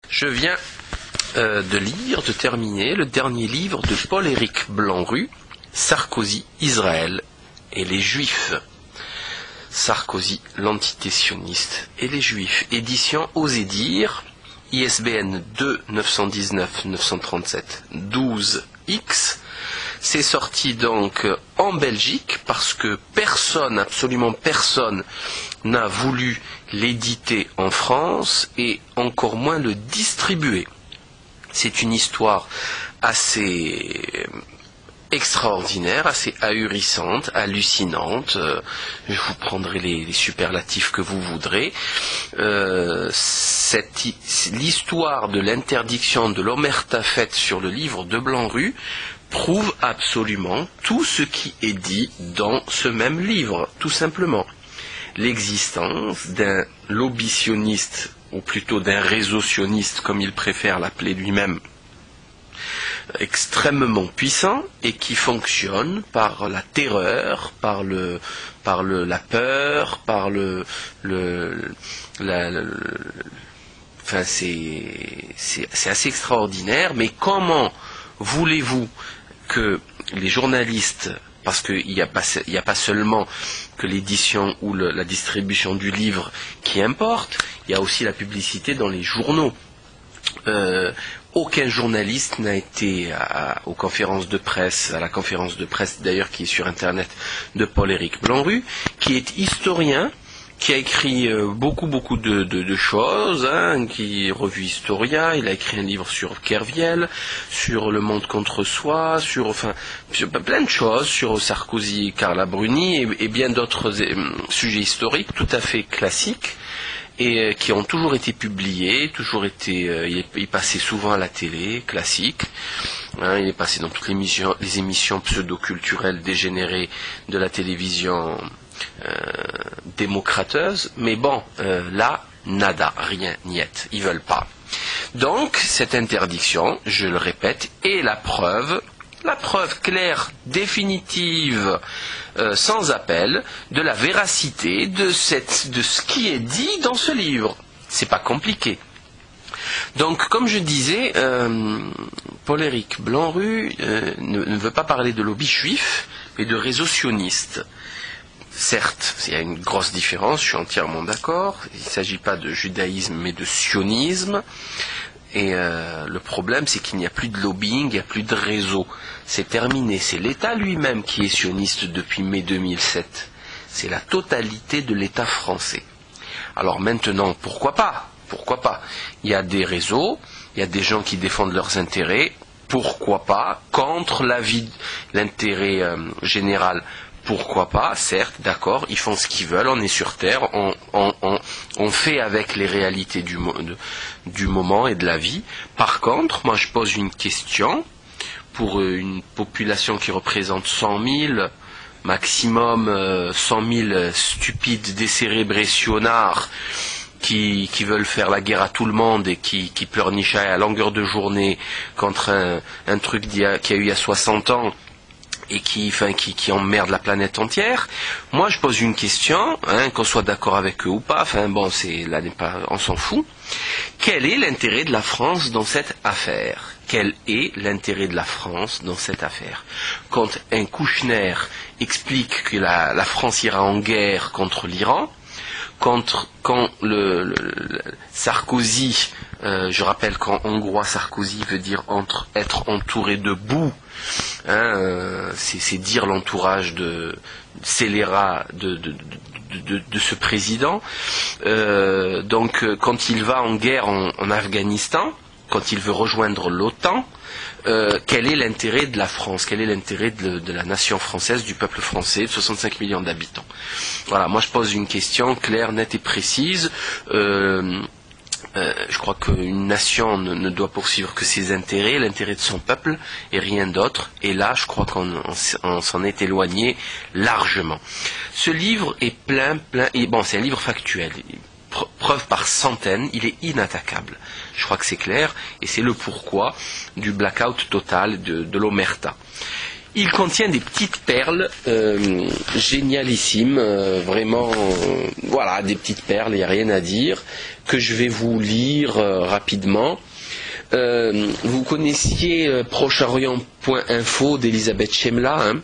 Je viens de terminer le dernier livre de Paul-Éric Blanru, Sarkozy, Israël et les Juifs. Sarkozy, l'entité sioniste et les Juifs. Édition Osez dire, ISBN 2 919 937 12X. C'est sorti donc en Belgique parce que personne, absolument personne, n'a voulu l'éditer en France et encore moins le distribuer. C'est une histoire assez extraordinaire, assez ahurissante, hallucinante. Je vous prendrai les superlatifs que vous voudrez. L'histoire de l'interdiction de l'omerta faite sur le livre de Blanru prouve absolument tout ce qui est dit dans ce même livre, tout simplement. L'existence d'un lobby sioniste, ou plutôt d'un réseau sioniste, comme il préfère l'appeler lui-même, extrêmement puissant et qui fonctionne par la terreur, par la peur, par enfin c'est assez extraordinaire. Mais comment voulez-vous que les journalistes, parce qu'il n'y a pas seulement que l'édition ou la distribution du livre qui importe, il y a aussi la publicité dans les journaux. Aucun journaliste n'a été à la conférence de presse d'ailleurs qui est sur internet de Paul-Éric Blanru, qui est historien, qui a écrit beaucoup de choses, qui est revue Historia, il a écrit un livre sur Kerviel, sur le monde contre soi, sur plein de choses, sur Sarkozy, Carla Bruni et bien d'autres sujets historiques tout à fait classiques et qui ont toujours été publiés, il passait souvent à la télé, classique, il est passé dans toutes les émissions pseudo-culturelles dégénérées de la télévision démocrateuse, mais bon, là, nada, rien, niet, ils veulent pas. Donc, cette interdiction, je le répète, est la preuve claire, définitive, sans appel, de la véracité de ce qui est dit dans ce livre. C'est pas compliqué. Donc, comme je disais, Paul-Éric Blanru ne veut pas parler de lobby juif, mais de réseau sioniste. Certes, il y a une grosse différence, je suis entièrement d'accord. Il ne s'agit pas de judaïsme, mais de sionisme. Et le problème, c'est qu'il n'y a plus de lobbying, il n'y a plus de réseau. C'est terminé. C'est l'État lui-même qui est sioniste depuis mai 2007. C'est la totalité de l'État français. Alors maintenant, pourquoi pas ? Pourquoi pas ? Il y a des réseaux, il y a des gens qui défendent leurs intérêts. Pourquoi pas ? Contre l'intérêt général. Pourquoi pas, certes, d'accord, ils font ce qu'ils veulent, on est sur Terre, on fait avec les réalités du moment et de la vie. Par contre, moi je pose une question, pour une population qui représente 100 000, maximum 100 000 stupides décérébrés sionards, qui veulent faire la guerre à tout le monde et qui pleurnichent à longueur de journée contre un truc qu'il y a eu il y a 60 ans, et qui emmerde la planète entière. Moi, je pose une question, qu'on soit d'accord avec eux ou pas, on s'en fout. Quel est l'intérêt de la France dans cette affaire ? Quel est l'intérêt de la France dans cette affaire ? Quand un Kouchner explique que la France ira en guerre contre l'Iran, quand Sarkozy, je rappelle qu'en hongrois Sarkozy veut dire être entouré de boue, c'est dire l'entourage scélérat de ce président. Donc quand il va en guerre en Afghanistan, quand il veut rejoindre l'OTAN, quel est l'intérêt de la France ? Quel est l'intérêt de la nation française, du peuple français, de 65 millions d'habitants ? Voilà, moi je pose une question claire, nette et précise. Je crois qu'une nation ne doit poursuivre que ses intérêts, l'intérêt de son peuple et rien d'autre. Et là, je crois qu'on s'en est éloigné largement. Ce livre est plein, et bon, c'est un livre factuel. Preuve par centaines, il est inattaquable. Je crois que c'est clair, et c'est le pourquoi du blackout total de l'omerta. Il contient des petites perles génialissimes, vraiment, voilà, des petites perles, il n'y a rien à dire, que je vais vous lire rapidement. Vous connaissiez Proche-Orient.info d'Elisabeth Chemla, hein,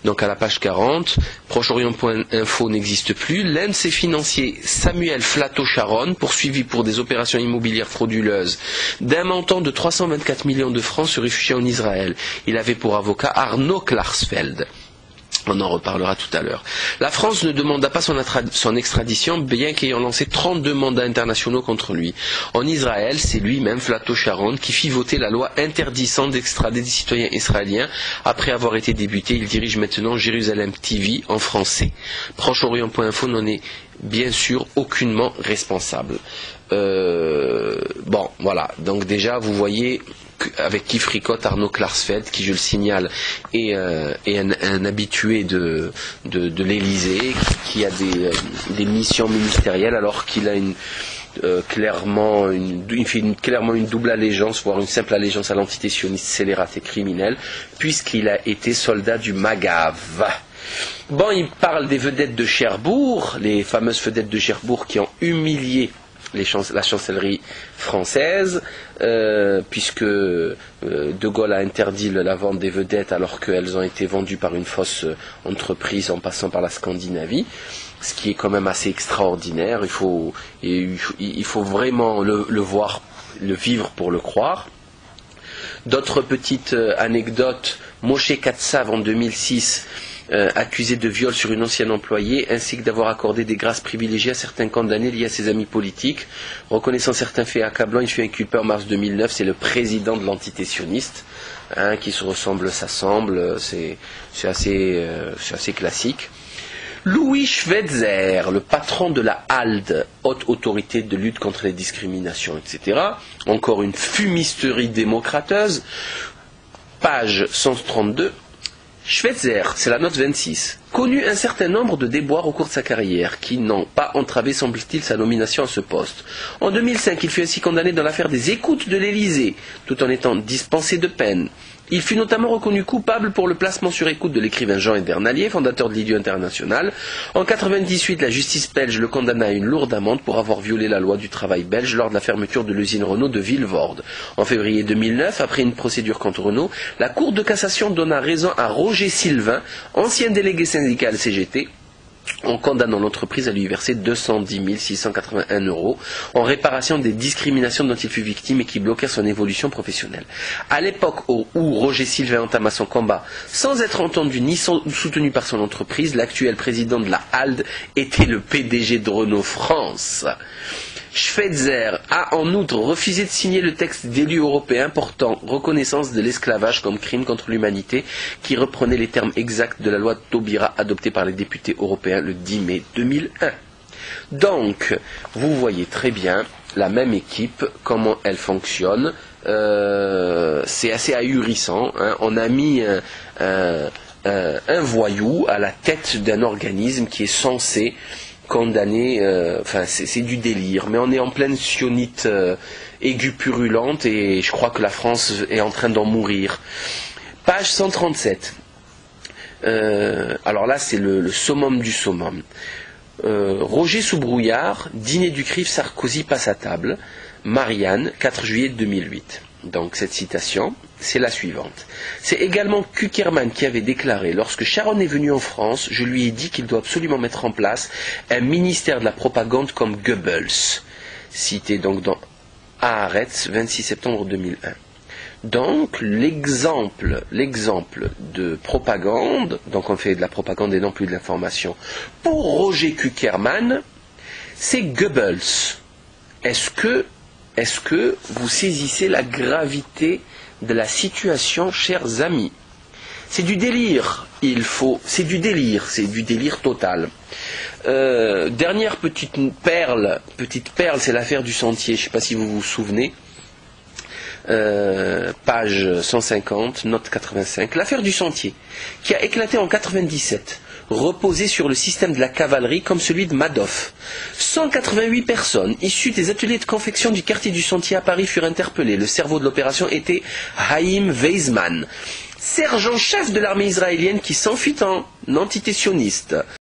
donc à la page 40. Proche-Orient.info n'existe plus. L'un de ses financiers, Samuel Flato-Charon, poursuivi pour des opérations immobilières frauduleuses d'un montant de 324 millions de francs, se réfugiait en Israël. Il avait pour avocat Arnaud Klarsfeld. On en reparlera tout à l'heure. La France ne demanda pas son extradition, bien qu'ayant lancé 32 mandats internationaux contre lui. En Israël, c'est lui-même, Flato Sharon, qui fit voter la loi interdisant d'extrader des citoyens israéliens. Après avoir été député, il dirige maintenant Jérusalem TV en français. Proche-Orient.info n'en est bien sûr aucunement responsable. Bon, voilà. Donc déjà, vous voyez avec qui fricote Arnaud Klarsfeld, qui, je le signale, est un habitué de l'Élysée, qui a des missions ministérielles, alors qu'il a clairement une double allégeance, voire une simple allégeance à l'entité sioniste scélérate et criminelle, puisqu'il a été soldat du Magav. Bon, il parle des vedettes de Cherbourg, les fameuses vedettes de Cherbourg qui ont humilié la chancellerie française, puisque De Gaulle a interdit la vente des vedettes alors qu'elles ont été vendues par une fausse entreprise en passant par la Scandinavie, ce qui est quand même assez extraordinaire. Il faut vraiment le voir, le vivre pour le croire. D'autres petites anecdotes. Moshe Katsav en 2006, accusé de viol sur une ancienne employée, ainsi que d'avoir accordé des grâces privilégiées à certains condamnés liés à ses amis politiques. Reconnaissant certains faits accablants, il fut inculpé en mars 2009. C'est le président de l'entité sioniste, hein, qui se ressemble, s'assemble. C'est assez classique. Louis Schweitzer, le patron de la HALD, haute autorité de lutte contre les discriminations, etc. Encore une fumisterie démocrateuse. Page 132. Schweitzer, c'est la note 26, connu un certain nombre de déboires au cours de sa carrière, qui n'ont pas entravé, semble-t-il, sa nomination à ce poste. En 2005, il fut ainsi condamné dans l'affaire des écoutes de l'Élysée, tout en étant dispensé de peine. Il fut notamment reconnu coupable pour le placement sur écoute de l'écrivain Jean Edernalier, fondateur de l'Idiot International. En 1998, la justice belge le condamna à une lourde amende pour avoir violé la loi du travail belge lors de la fermeture de l'usine Renault de Vilvoorde. En février 2009, après une procédure contre Renault, la Cour de cassation donna raison à Roger Sylvain, ancien délégué syndical CGT, en condamnant l'entreprise à lui verser 210 681 € en réparation des discriminations dont il fut victime et qui bloquèrent son évolution professionnelle. À l'époque où Roger Sylvain entama son combat, sans être entendu ni soutenu par son entreprise, l'actuel président de la HALD était le PDG de Renault France. Schweitzer a en outre refusé de signer le texte d'élu européen portant reconnaissance de l'esclavage comme crime contre l'humanité, qui reprenait les termes exacts de la loi Taubira adoptée par les députés européens le 10 mai 2001. Donc, vous voyez très bien la même équipe, comment elle fonctionne. C'est assez ahurissant, hein. On a mis un voyou à la tête d'un organisme qui est censé condamné, c'est du délire, mais on est en pleine sionite aiguë purulente et je crois que la France est en train d'en mourir. Page 137. Alors là, c'est le summum du summum. Roger sous brouillard, dîner du CRIF, Sarkozy passe à table. Marianne, 4 juillet 2008. Donc cette citation, c'est la suivante. C'est également Kuckerman qui avait déclaré: lorsque Sharon est venu en France, je lui ai dit qu'il doit absolument mettre en place un ministère de la propagande comme Goebbels. Cité donc dans Haaretz, 26 septembre 2001. Donc l'exemple de propagande, donc on fait de la propagande et non plus de l'information, pour Roger Kuckerman, c'est Goebbels. Est-ce que vous saisissez la gravité de la situation, chers amis? C'est du délire, c'est du délire total. Dernière petite perle, c'est l'affaire du Sentier, je ne sais pas si vous vous souvenez. Page 150, note 85. L'affaire du Sentier, qui a éclaté en 97, reposait sur le système de la cavalerie comme celui de Madoff. 188 personnes issues des ateliers de confection du quartier du Sentier à Paris furent interpellées. Le cerveau de l'opération était Haïm Weizmann. sergent-chef de l'armée israélienne qui s'enfuit en entité sioniste.